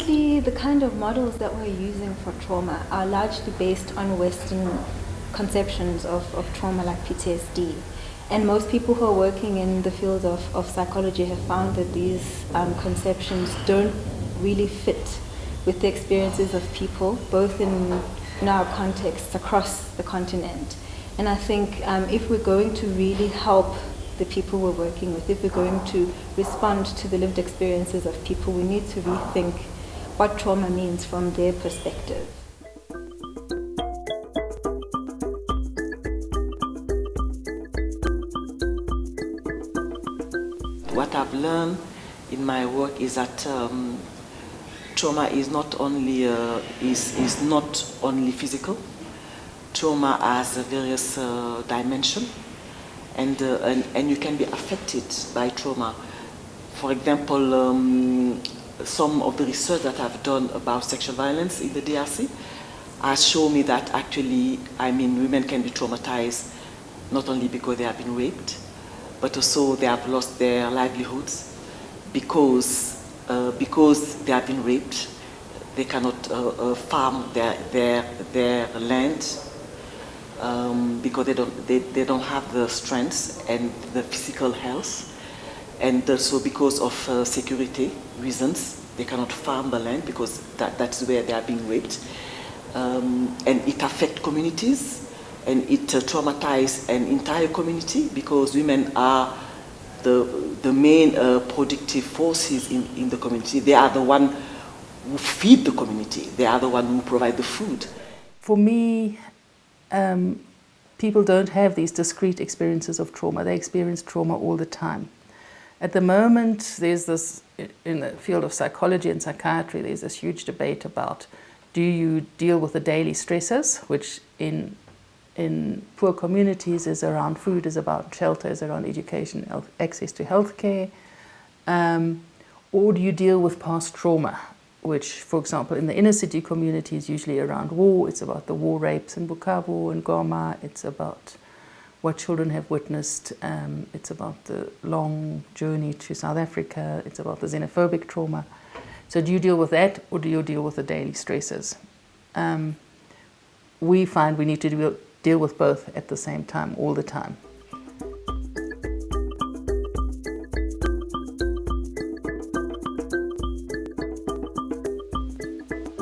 Honestly, the kind of models that we're using for trauma are largely based on Western conceptions of trauma, like PTSD. And most people who are working in the field of psychology have found that these conceptions don't really fit with the experiences of people, both in our contexts across the continent. And I think if we're going to really help the people we're working with, if we're going to respond to the lived experiences of people, we need to rethink what trauma means from their perspective. What I've learned in my work is that trauma is not only is not only physical. Trauma has a various dimensions, and you can be affected by trauma. For example, some of the research that I've done about sexual violence in the DRC has shown me that actually, women can be traumatized not only because they have been raped, but also they have lost their livelihoods because they have been raped. They cannot farm their land because they don't have the strength and the physical health, and also because of security reasons they cannot farm the land because that's where they are being raped, and it affects communities. And it traumatizes an entire community because women are the main productive forces in the community. They are the one who feed the community. They are the one who provide the food. For me, people don't have these discrete experiences of trauma. They experience trauma all the time. At the moment, there's this, in the field of psychology and psychiatry, there's this huge debate about, do you deal with the daily stressors, which in poor communities is around food, is about shelter, is around education, access to healthcare, or do you deal with past trauma, which, for example, in the inner city community is usually around war. It's about the war rapes in Bukavu and Goma. It's about what children have witnessed. It's about the long journey to South Africa. It's about the xenophobic trauma. So do you deal with that, or do you deal with the daily stresses? We find we need to deal with both at the same time, all the time.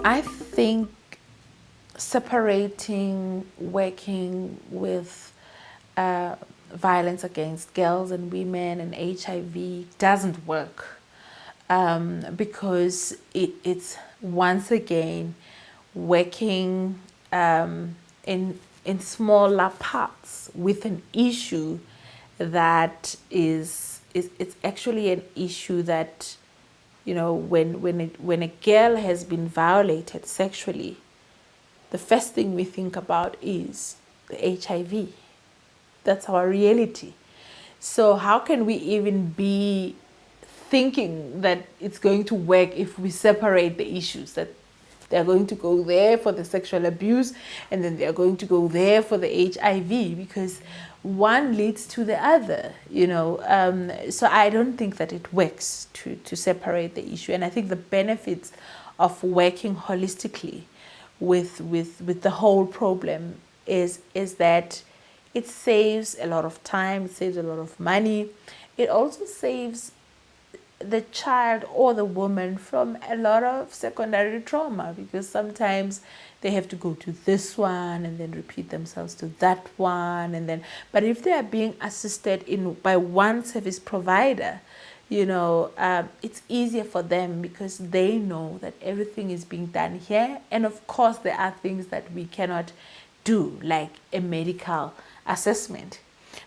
I think separating working with violence against girls and women and HIV doesn't work because it's once again working in smaller parts with an issue that is it's actually an issue that, you know, when a girl has been violated sexually, the first thing we think about is the HIV. That's our reality. So how can we even be thinking that it's going to work if we separate the issues, that they're going to go there for the sexual abuse and then they're going to go there for the HIV, because one leads to the other, you know. So I don't think that it works to separate the issue. And I think the benefits of working holistically with the whole problem is that it saves a lot of time, it saves a lot of money. It also saves the child or the woman from a lot of secondary trauma, because sometimes they have to go to this one and then repeat themselves to that one, and then, but if they are being assisted by one service provider, you know, it's easier for them because they know that everything is being done here. And of course there are things that we cannot do, like a medical assessment,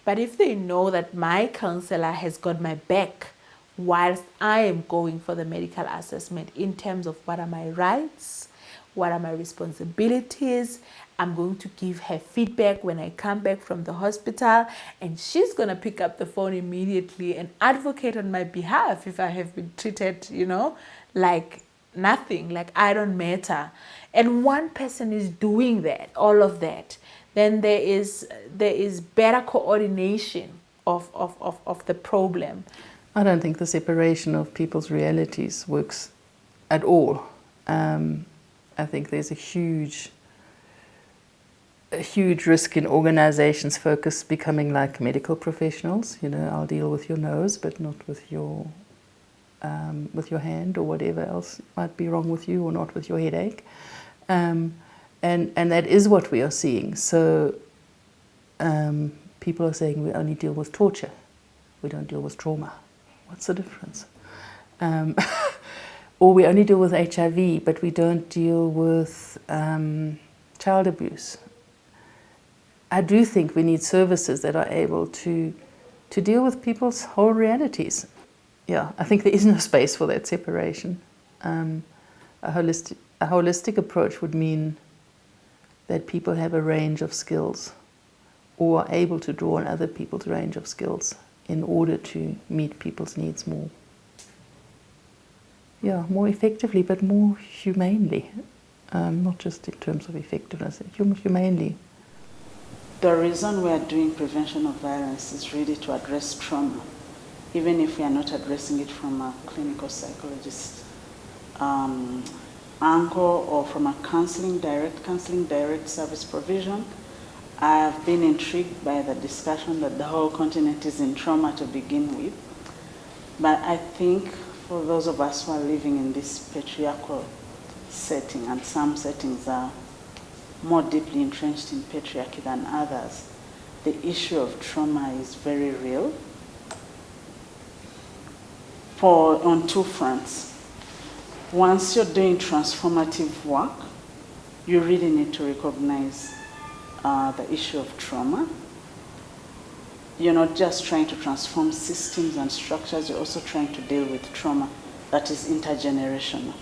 but if they know that my counselor has got my back whilst I am going for the medical assessment in terms of what are my rights, what are my responsibilities, I'm going to give her feedback when I come back from the hospital, and she's going to pick up the phone immediately and advocate on my behalf if I have been treated, you know, like nothing, like I don't matter. And one person is doing that, all of that, then there is better coordination of the problem. I don't think the separation of people's realities works at all. I think there's a huge risk in organizations becoming like medical professionals. You know, I'll deal with your nose, but not with your hand or whatever else might be wrong with you, or not with your headache. And that is what we are seeing. So people are saying we only deal with torture, we don't deal with trauma. What's the difference? Or we only deal with HIV, but we don't deal with child abuse. I do think we need services that are able to deal with people's whole realities. Yeah, I think there is no space for that separation. A holistic approach would mean that people have a range of skills, or are able to draw on other people's range of skills in order to meet people's needs more. Yeah, more effectively, but more humanely. Not just in terms of effectiveness, humanely. The reason we are doing prevention of violence is really to address trauma, even if we are not addressing it from a clinical psychologist angle, or from a direct service provision. I have been intrigued by the discussion that the whole continent is in trauma to begin with. But I think for those of us who are living in this patriarchal setting, and some settings are more deeply entrenched in patriarchy than others, the issue of trauma is very real on two fronts. Once you're doing transformative work, you really need to recognize the issue of trauma. You're not just trying to transform systems and structures, you're also trying to deal with trauma that is intergenerational.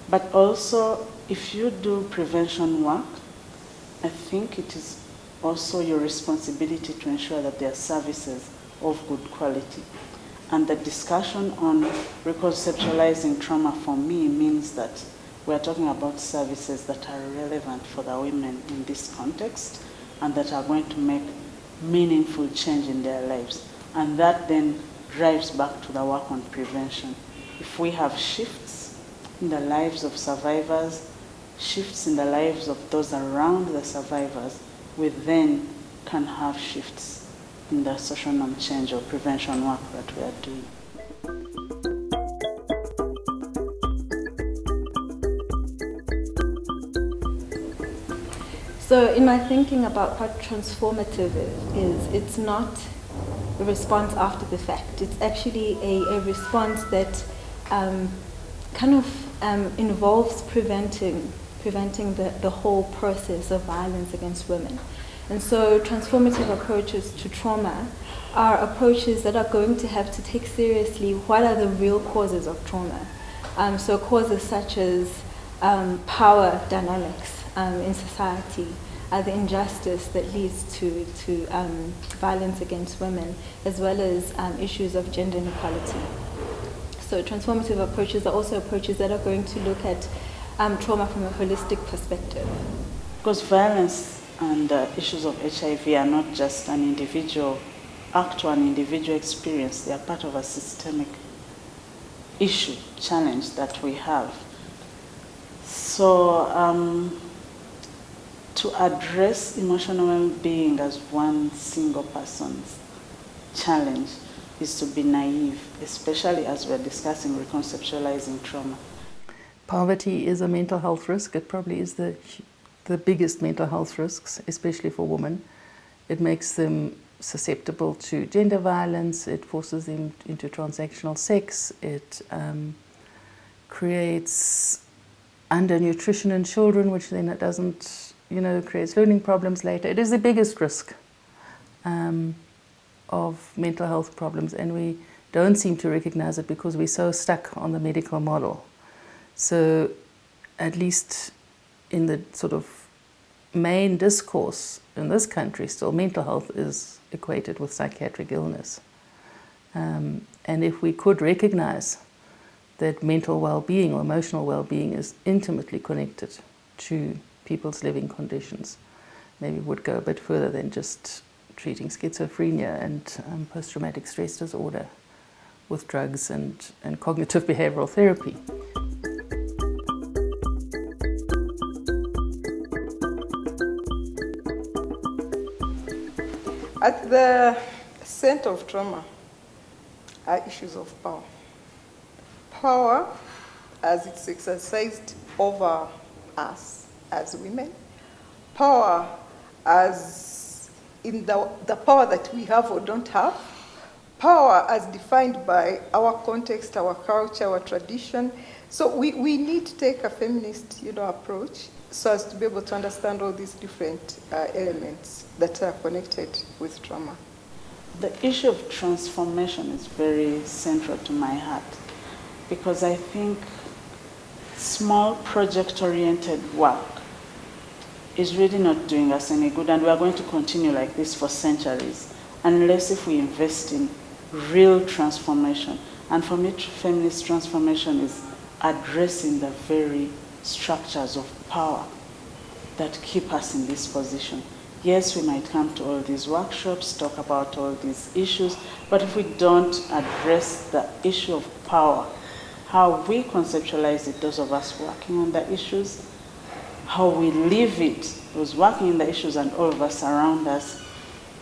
But also, if you do prevention work, I think it is also your responsibility to ensure that there are services of good quality. And the discussion on reconceptualizing trauma for me means that we're talking about services that are relevant for the women in this context and that are going to make meaningful change in their lives. And that then drives back to the work on prevention. If we have shifts in the lives of survivors, shifts in the lives of those around the survivors, we then can have shifts in the social norm change or prevention work that we are doing. So in my thinking about what transformative is, it's not a response after the fact. It's actually a response that involves preventing the whole process of violence against women. And so transformative approaches to trauma are approaches that are going to have to take seriously what are the real causes of trauma. So causes such as power dynamics in society, the injustice that leads to violence against women, as well as issues of gender inequality. So transformative approaches are also approaches that are going to look at trauma from a holistic perspective. Because violence and issues of HIV are not just an individual act or an individual experience, they are part of a systemic issue, challenge that we have. So to address emotional well-being as one single person's challenge is to be naive, especially as we're discussing reconceptualizing trauma. Poverty is a mental health risk. It probably is the biggest mental health risks, especially for women. It makes them susceptible to gender violence. It forces them into transactional sex. It creates undernutrition in children, which then it doesn't, creates learning problems later. It is the biggest risk of mental health problems, and we don't seem to recognize it because we're so stuck on the medical model. So at least in the sort of main discourse in this country, still mental health is equated with psychiatric illness. And if we could recognize that mental well-being or emotional well-being is intimately connected to people's living conditions, maybe it would go a bit further than just treating schizophrenia and post-traumatic stress disorder with drugs and cognitive behavioral therapy. At the center of trauma are issues of power. Power as it's exercised over us as women. Power as in the power that we have or don't have. Power as defined by our context, our culture, our tradition. So we need to take a feminist, approach so as to be able to understand all these different elements that are connected with trauma. The issue of transformation is very central to my heart because I think small project-oriented work is really not doing us any good, and we are going to continue like this for centuries unless if we invest in real transformation. And for me, feminist transformation is addressing the very structures of power that keep us in this position. Yes, we might come to all these workshops, talk about all these issues, but if we don't address the issue of power, how we conceptualize it, those of us working on the issues, how we live it, those working in the issues and all of us around us,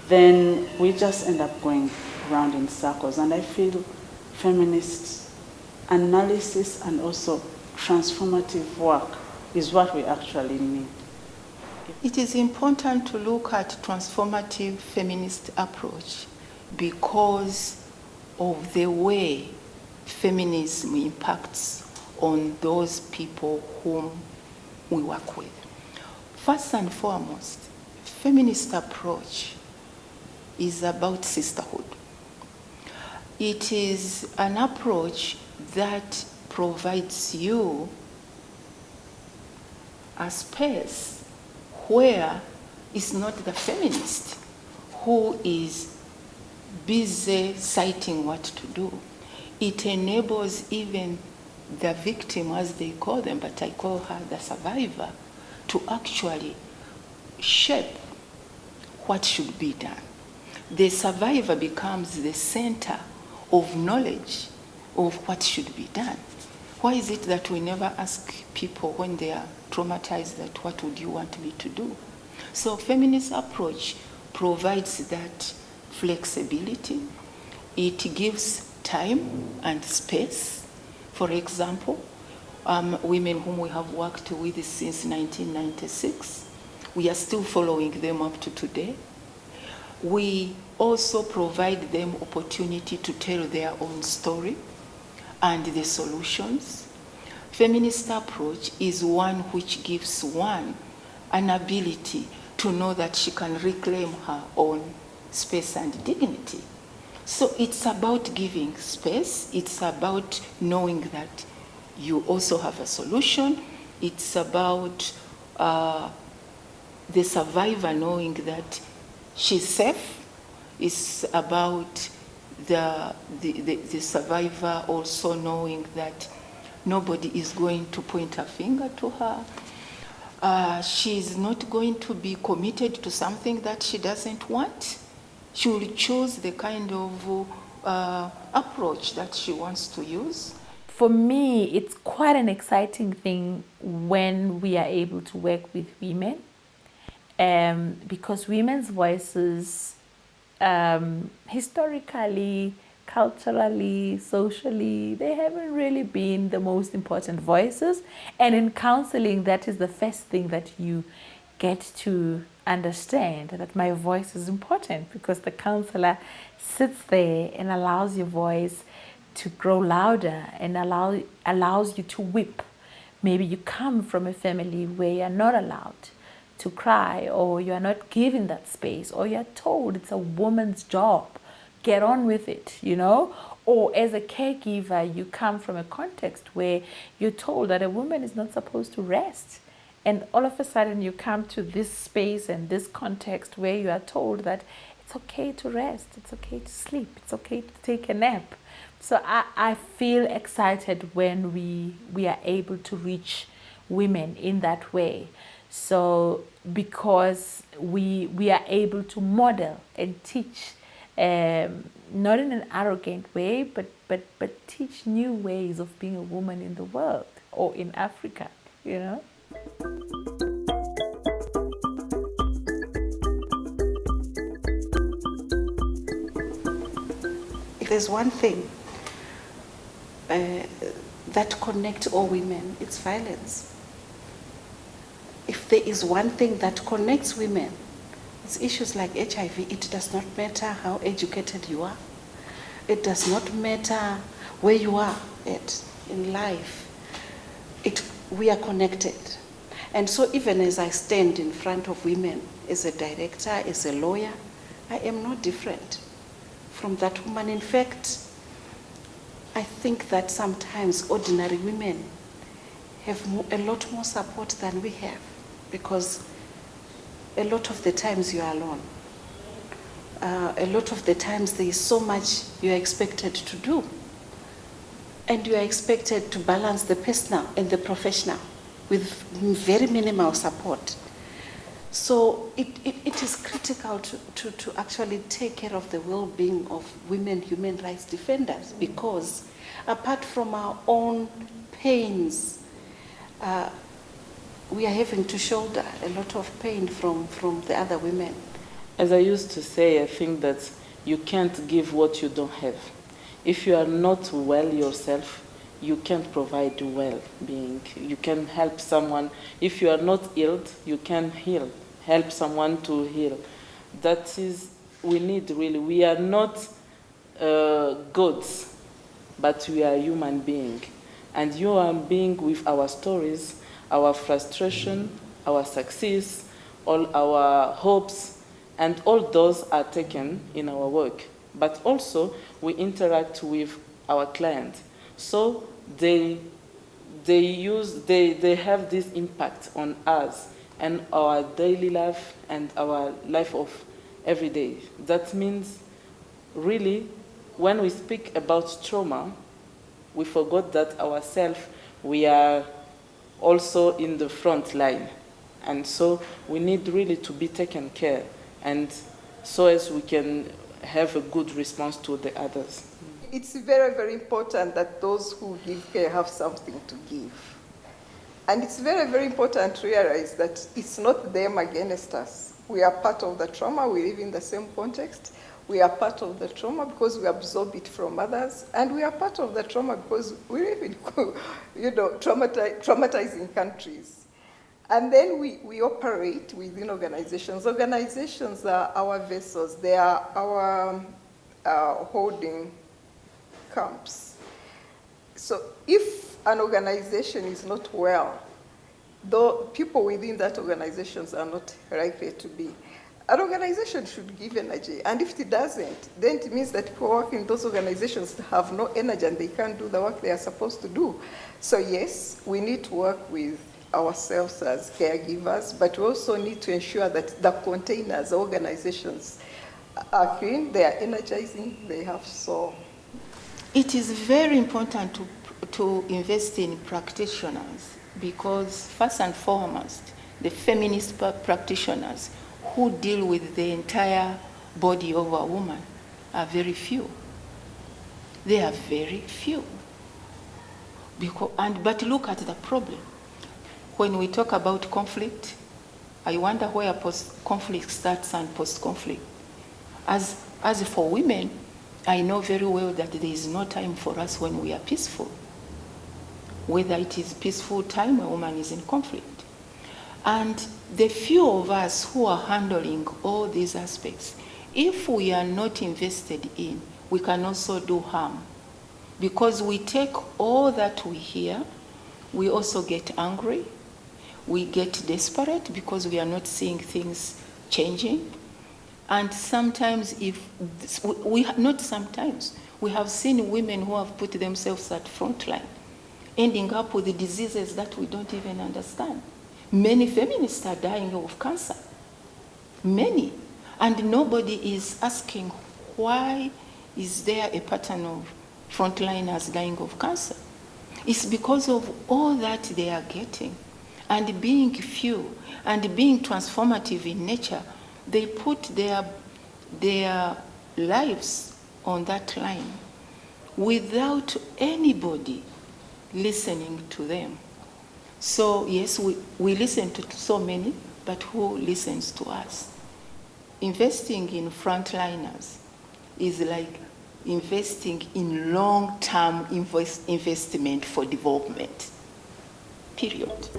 then we just end up going around in circles. And I feel feminist analysis and also transformative work is what we actually need. It is important to look at transformative feminist approach because of the way feminism impacts on those people whom we work with. First and foremost, feminist approach is about sisterhood. It is an approach that provides you a space where it's not the feminist who is busy citing what to do. It enables even the victim, as they call them, but I call her the survivor, to actually shape what should be done. The survivor becomes the center of knowledge of what should be done. Why is it that we never ask people when they are traumatized that what would you want me to do? So feminist approach provides that flexibility. It gives time and space. For example, women whom we have worked with since 1996, we are still following them up to today. We also provide them opportunity to tell their own story and the solutions. Feminist approach is one which gives one an ability to know that she can reclaim her own space and dignity. So it's about giving space. It's about knowing that you also have a solution. It's about the survivor knowing that she's safe. It's about the survivor also knowing that nobody is going to point a finger to her. She's not going to be committed to something that she doesn't want. She will choose the kind of approach that she wants to use. For me, it's quite an exciting thing when we are able to work with women, because women's voices historically, culturally, socially, they haven't really been the most important voices. And in counseling, that is the first thing that you get to understand, that my voice is important, because the counselor sits there and allows your voice to grow louder and allows you to weep. Maybe you come from a family where you're not allowed to cry, or you're not given that space, or you're told it's a woman's job, get on with it, or as a caregiver, you come from a context where you're told that a woman is not supposed to rest, and all of a sudden you come to this space and this context where you are told that it's okay to rest, it's okay to sleep, it's okay to take a nap. So I feel excited when we are able to reach women in that way. So because we are able to model and teach, not in an arrogant way, but teach new ways of being a woman in the world or in Africa, there's one thing that connects all women, it's violence. If there is one thing that connects women, it's issues like HIV. It does not matter how educated you are. It does not matter where you are at in life. We are connected. And so even as I stand in front of women, as a director, as a lawyer, I am not different from that woman. In fact, I think that sometimes ordinary women have a lot more support than we have, because a lot of the times you are alone. A lot of the times there is so much you are expected to do. And you are expected to balance the personal and the professional with very minimal support. So it is critical to actually take care of the well-being of women human rights defenders, because apart from our own pains, we are having to shoulder a lot of pain from the other women. As I used to say, I think that you can't give what you don't have. If you are not well yourself, you can't provide well-being. You can help someone. If you are not healed, you can heal. Help someone to heal. That is, we need really. We are not gods, but we are human beings. And human beings with our stories, our frustration, our success, all our hopes, and all those are taken in our work. But also, we interact with our clients. So they have this impact on us and our daily life and our life of every day. That means, really, when we speak about trauma, we forgot that ourselves, we are also in the front line. And so we need really to be taken care, and so as we can have a good response to the others. It's very, very important that those who give care have something to give. And it's very, very important to realize that it's not them against us. We are part of the trauma. We live in the same context. We are part of the trauma because we absorb it from others. And we are part of the trauma because we live in traumatizing countries. And then we operate within organizations. Organizations are our vessels. They are our holding camps. So if an organization is not well, though people within that organizations are not likely to be, an organization should give energy. And if it doesn't, then it means that people working in those organizations have no energy and they can't do the work they are supposed to do. So yes, we need to work with ourselves as caregivers, but we also need to ensure that the containers, organizations are clean, they are energizing, they have soul. It is very important to invest in practitioners, because first and foremost, the feminist practitioners who deal with the entire body of a woman are very few. They are very few. But look at the problem. When we talk about conflict, I wonder where conflict starts and post-conflict. As for women, I know very well that there is no time for us when we are peaceful. Whether it is peaceful time, a woman is in conflict. And the few of us who are handling all these aspects, if we are not invested in, we can also do harm. Because we take all that we hear, we also get angry, we get desperate because we are not seeing things changing. And sometimes we have seen women who have put themselves at front line, ending up with the diseases that we don't even understand. Many feminists are dying of cancer. Many. And nobody is asking, why is there a pattern of frontliners dying of cancer? It's because of all that they are getting. And being few and being transformative in nature, they put their lives on that line without anybody listening to them. So yes, we listen to so many, but who listens to us? Investing in frontliners is like investing in long-term investment for development. Period.